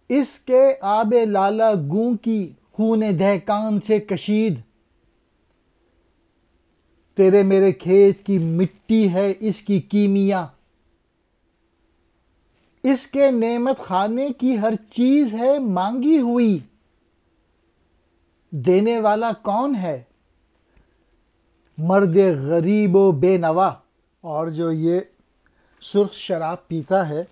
اس کے آب لالا گوں کی خون دہقان سے کشید، تیرے میرے کھیت کی مٹی ہے اس کی کیمیا، اس کے نعمت خانے کی ہر چیز ہے مانگی ہوئی، دینے والا کون ہے؟ مرد غریب و بے نوا۔ اور جو یہ سرخ شراب پیتا ہے،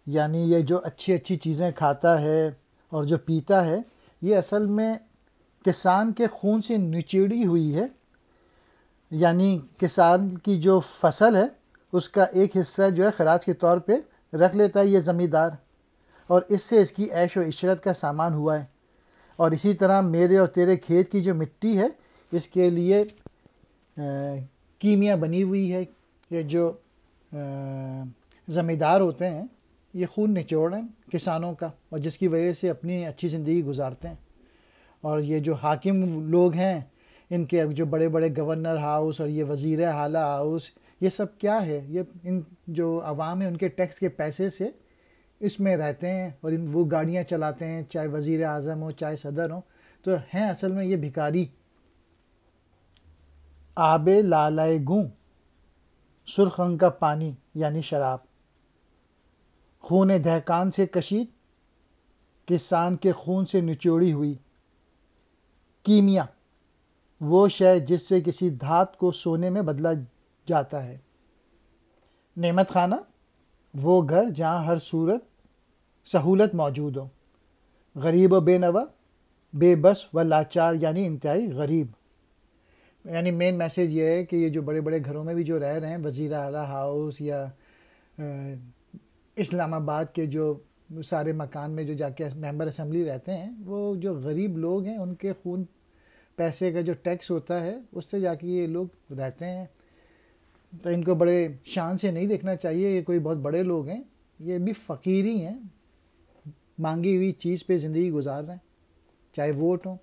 یعنی یہ جو اچھی اچھی چیزیں کھاتا ہے اور جو پیتا ہے، یہ اصل میں کسان کے خون سے نچوڑی ہوئی ہے، یعنی کسان کی جو فصل ہے اس کا ایک حصہ جو ہے خراج کے طور پہ رکھ لیتا ہے یہ زمیندار، اور اس سے اس کی عیش و عشرت کا سامان ہوا ہے۔ اور اسی طرح میرے اور تیرے کھیت کی جو مٹی ہے اس کے لیے کیمیا بنی ہوئی ہے کہ جو زمیندار ہوتے ہیں یہ خون نچوڑ ہیں کسانوں کا، اور جس کی وجہ سے اپنی اچھی زندگی گزارتے ہیں۔ اور یہ جو حاکم لوگ ہیں، ان کے جو بڑے بڑے گورنر ہاؤس اور یہ وزیر اعلیٰ ہاؤس، یہ سب کیا ہے؟ یہ ان جو عوام ہیں ان کے ٹیکس کے پیسے سے اس میں رہتے ہیں، اور وہ گاڑیاں چلاتے ہیں، چاہے وزیر اعظم ہو چاہے صدر ہو، تو ہیں اصل میں یہ بھکاری۔ آب لالائے گوں، سرخ رنگ کا پانی یعنی شراب، خون دہقان سے کشید، کسان کے خون سے نچوڑی ہوئی، کیمیا، وہ شے جس سے کسی دھات کو سونے میں بدلا جاتا ہے، نعمت خانہ، وہ گھر جہاں ہر صورت سہولت موجود ہو، غریب و بے نوا، بے بس و لاچار یعنی انتہائی غریب۔ یعنی مین میسیج یہ ہے کہ یہ جو بڑے بڑے گھروں میں بھی جو رہ رہے ہیں، وزیر اعلیٰ ہاؤس یا اسلام آباد کے جو سارے مکان میں جو جا کے ممبر اسمبلی رہتے ہیں، وہ جو غریب لوگ ہیں ان کے خون پیسے کا جو ٹیکس ہوتا ہے اس سے جا کے یہ لوگ رہتے ہیں۔ تو ان کو بڑے شان سے نہیں دیکھنا چاہیے، یہ کوئی بہت بڑے لوگ ہیں، یہ بھی فقیر ہی ہیں، مانگی ہوئی چیز پہ زندگی گزار رہے ہیں، چاہے ووٹ ہوں